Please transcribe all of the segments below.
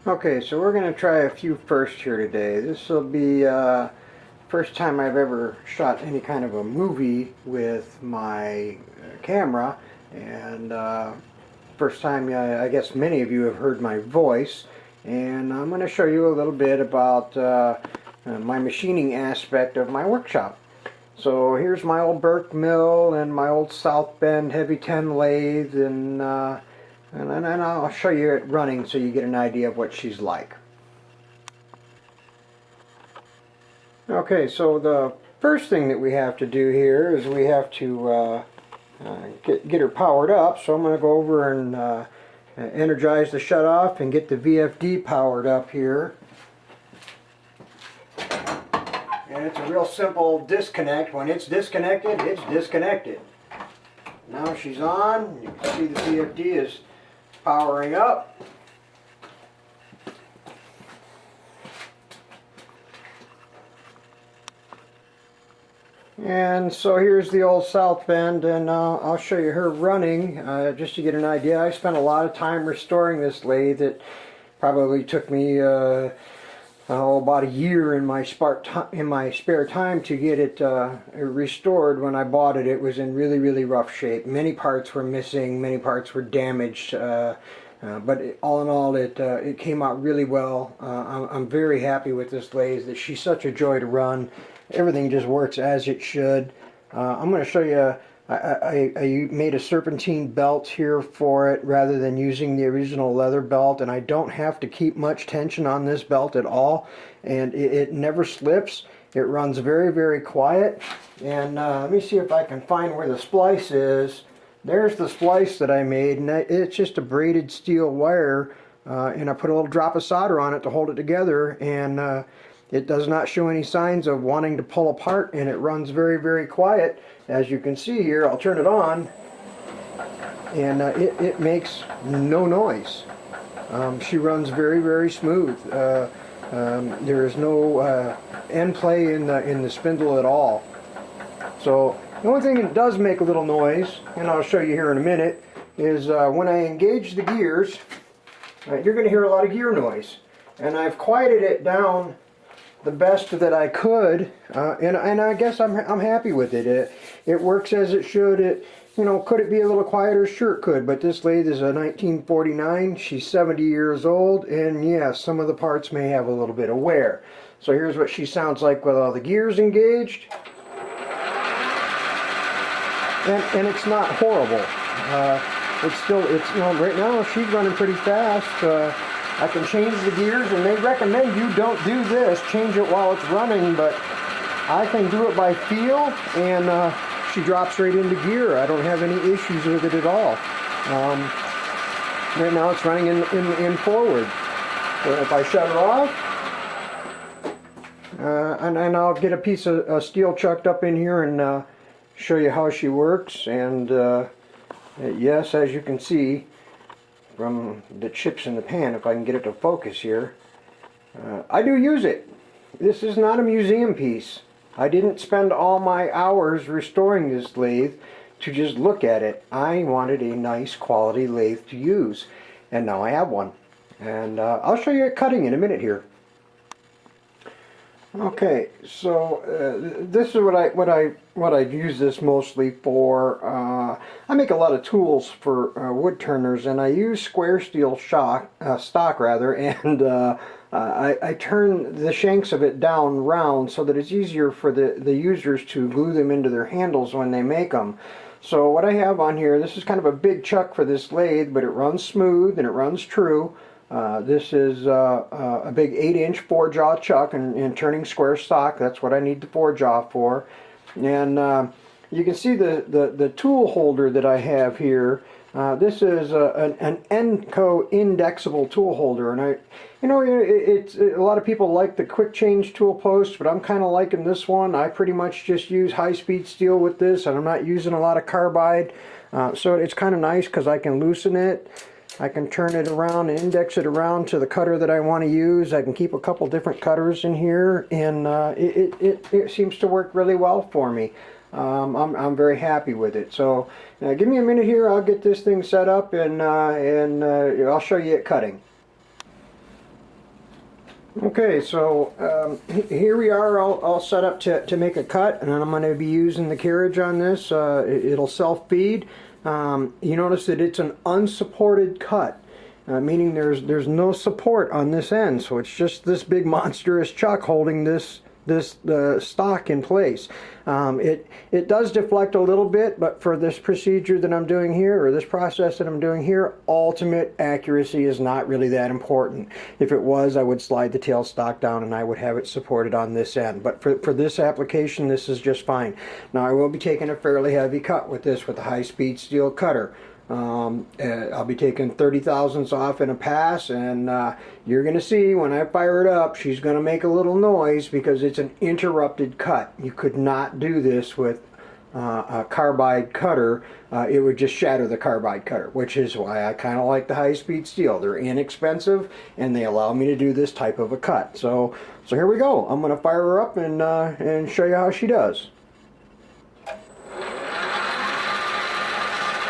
Okay, so we're going to try a few firsts here today. This will be first time I've ever shot any kind of a movie with my camera, and first time I guess many of you have heard my voice, and I'm going to show you a little bit about my machining aspect of my workshop. So here's my old Burke mill and my old South Bend Heavy 10 lathe, and I'll show you it running so you get an idea of what she's like. Okay, so the first thing that we have to do here is we have to get her powered up. So I'm going to go over and energize the shutoff and get the VFD powered up here. And it's a real simple disconnect. When it's disconnected, it's disconnected. Now she's on. You can see the VFD is powering up. And so here's the old South Bend, and I'll show you her running just to get an idea. I spent a lot of time restoring this lathe. It probably took me about a year in my spare time to get it restored. When I bought it, it was in really rough shape. Many parts were missing, many parts were damaged, but all in all, it came out really well. I'm very happy with this lathe. She's such a joy to run. Everything just works as it should. I'm going to show you. I made a serpentine belt here for it rather than using the original leather belt, and I don't have to keep much tension on this belt at all, and it never slips. It runs very quiet. And let me see if I can find where the splice is. There's the splice that I made, and it's just a braided steel wire, and I put a little drop of solder on it to hold it together, and it does not show any signs of wanting to pull apart, and it runs very quiet. As you can see here, I'll turn it on, and it makes no noise. She runs very smooth. There is no end play in the spindle at all. So the only thing that does make a little noise, and I'll show you here in a minute, is when I engage the gears, you're going to hear a lot of gear noise. And I've quieted it down the best that I could, and I guess I'm happy with it. It works as it should. Could it be a little quieter? Sure it could, but this lathe is a 1949. She's 70 years old, and yes, some of the parts may have a little bit of wear. So here's what she sounds like with all the gears engaged, and it's not horrible. It's right now she's running pretty fast. I can change the gears, and they recommend you don't do this, change it while it's running, but I can do it by feel, and she drops right into gear. I don't have any issues with it at all. Right now it's running in forward. So if I shut her off, and I'll get a piece of steel chucked up in here and show you how she works. And yes, as you can see from the chips in the pan, if I can get it to focus here, I do use it. This is not a museum piece. I didn't spend all my hours restoring this lathe to just look at it. I wanted a nice quality lathe to use, and now I have one. And I'll show you it cutting in a minute here. Okay, so this is what I use this mostly for. I make a lot of tools for wood turners, and I use square steel stock, and I turn the shanks of it down round so that it's easier for the users to glue them into their handles when they make them. So what I have on here, this is kind of a big chuck for this lathe, but it runs smooth and it runs true. This is a big 8-inch 4-jaw chuck and turning square stock. That's what I need the 4-jaw for. And you can see the tool holder that I have here. This is an Enco indexable tool holder, and a lot of people like the quick change tool post, but I'm kind of liking this one. I pretty much just use high-speed steel with this, and I'm not using a lot of carbide, so it's kind of nice because I can loosen it. I can turn it around and index it around to the cutter that I want to use. I can keep a couple different cutters in here, and it seems to work really well for me. I'm very happy with it. So give me a minute here. I'll get this thing set up, and I'll show you it cutting. Okay, so here we are all set up to make a cut, and I'm going to be using the carriage on this. It'll self-feed. You notice that it's an unsupported cut, meaning there's no support on this end, so it's just this big monstrous chuck holding this stock in place. It does deflect a little bit, but for this procedure that I'm doing here, or this process that I'm doing here, ultimate accuracy is not really that important. If it was, I would slide the tail stock down and I would have it supported on this end. But for this application, this is just fine. Now I will be taking a fairly heavy cut with this with a high-speed steel cutter. I'll be taking 30 thousandths off in a pass, and you're going to see when I fire it up, she's going to make a little noise because it's an interrupted cut. You could not do this with a carbide cutter. It would just shatter the carbide cutter, which is why I kind of like the high-speed steel. They're inexpensive and they allow me to do this type of a cut. So here we go. I'm going to fire her up and show you how she does.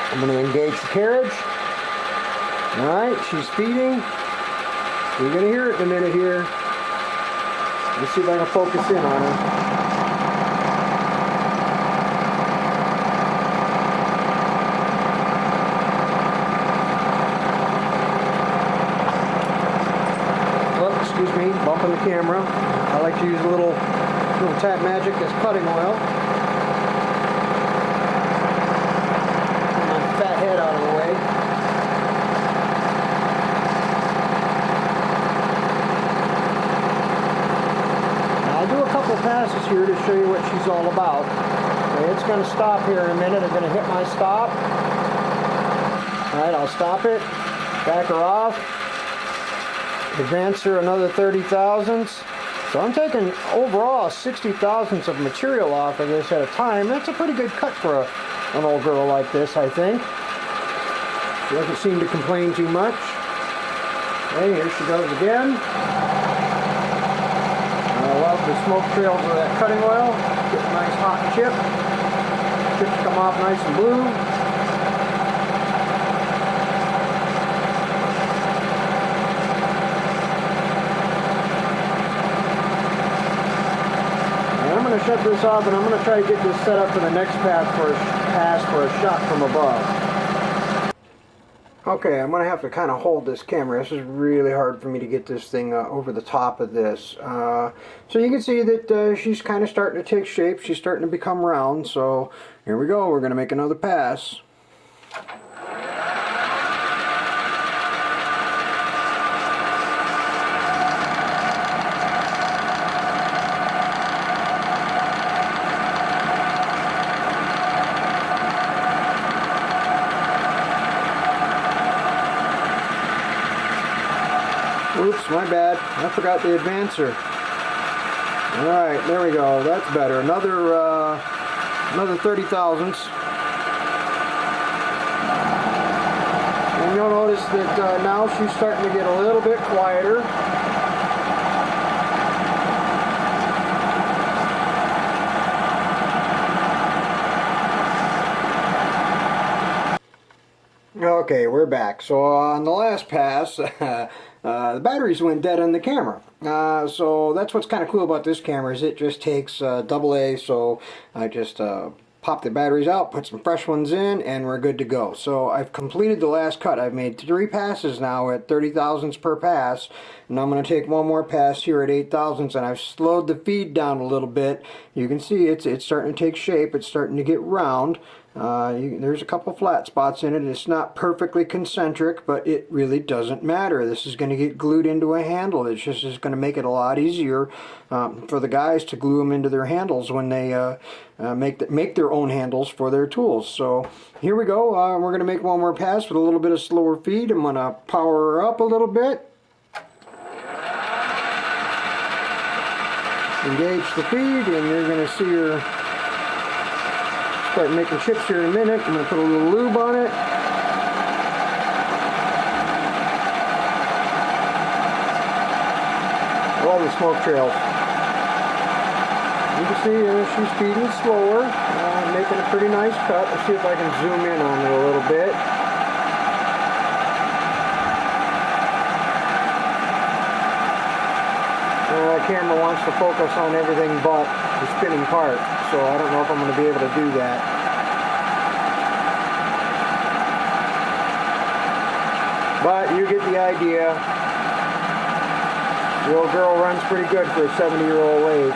I'm going to engage the carriage. Alright, she's feeding. You're going to hear it in a minute here. Let's see if I can focus in on her. Oh, excuse me, bumping the camera. I like to use a little Tap Magic as cutting oil. Head out of the way. Now I'll do a couple passes here to show you what she's all about. Okay, it's going to stop here in a minute. I'm going to hit my stop. Alright, I'll stop it. Back her off. Advance her another 30 thousandths. So I'm taking overall 60 thousandths of material off of this at a time. That's a pretty good cut for an old girl like this, I think. She doesn't seem to complain too much. Okay, here she goes again. I love the smoke trails of that cutting oil. Get a nice hot chip. Chips come off nice and blue. And I'm going to shut this off and I'm going to try to get this set up for the next pass for a shot from above. Okay, I'm going to have to kind of hold this camera. This is really hard for me to get this thing over the top of this. So you can see that she's kind of starting to take shape. She's starting to become round. So here we go. We're going to make another pass. Oops, my bad. I forgot the advancer. Alright, there we go. That's better. Another 30 thousandths. And you'll notice that now she's starting to get a little bit quieter. Okay, we're back. So on the last pass, the batteries went dead on the camera. So that's what's kind of cool about this camera is it just takes AA. So I just pop the batteries out, put some fresh ones in, and we're good to go. So I've completed the last cut. I've made 3 passes now at 30 thousandths per pass, and I'm going to take one more pass here at 8 thousandths, and I've slowed the feed down a little bit. You can see it's starting to take shape. It's starting to get round. There's a couple flat spots in it. It's not perfectly concentric, but it really doesn't matter. This is going to get glued into a handle. It's just going to make it a lot easier for the guys to glue them into their handles when they make their own handles for their tools. So here we go. We're going to make one more pass with a little bit of slower feed. I'm going to power her up a little bit. Engage the feed, and you're going to see her start making chips here in a minute. I'm going to put a little lube on it. All the smoke trails. You can see she's feeding slower, making a pretty nice cut. Let's see if I can zoom in on it a little bit. The camera wants to focus on everything but the spinning part, so I don't know if I'm going to be able to do that. But you get the idea. The old girl runs pretty good for a 70-year-old lathe.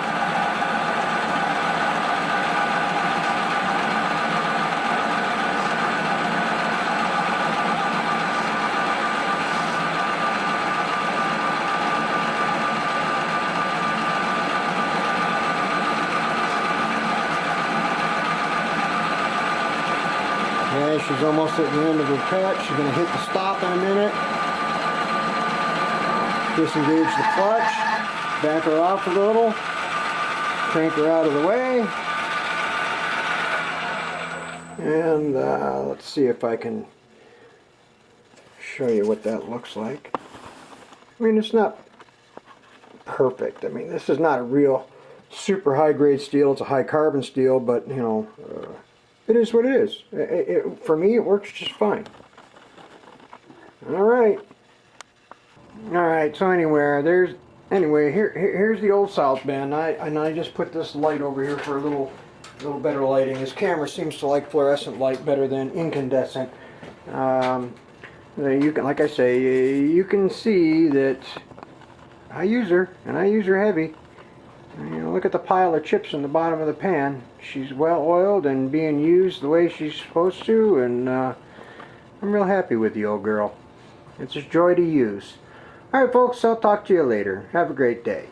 Yeah, she's almost at the end of her cut. She's going to hit the stop in a minute. Disengage the clutch. Back her off a little. Crank her out of the way. And let's see if I can show you what that looks like. I mean, it's not perfect. I mean, this is not a real super high grade steel. It's a high carbon steel, but you know, it is what it is. For me, it works just fine. Alright. Alright, so here's the old South Bend. I just put this light over here for a little better lighting. This camera seems to like fluorescent light better than incandescent. You can, like I say, you can see that I use her, and I use her heavy. You know, look at the pile of chips in the bottom of the pan. She's well oiled and being used the way she's supposed to, and I'm real happy with the old girl. It's a joy to use. Alright folks, I'll talk to you later. Have a great day.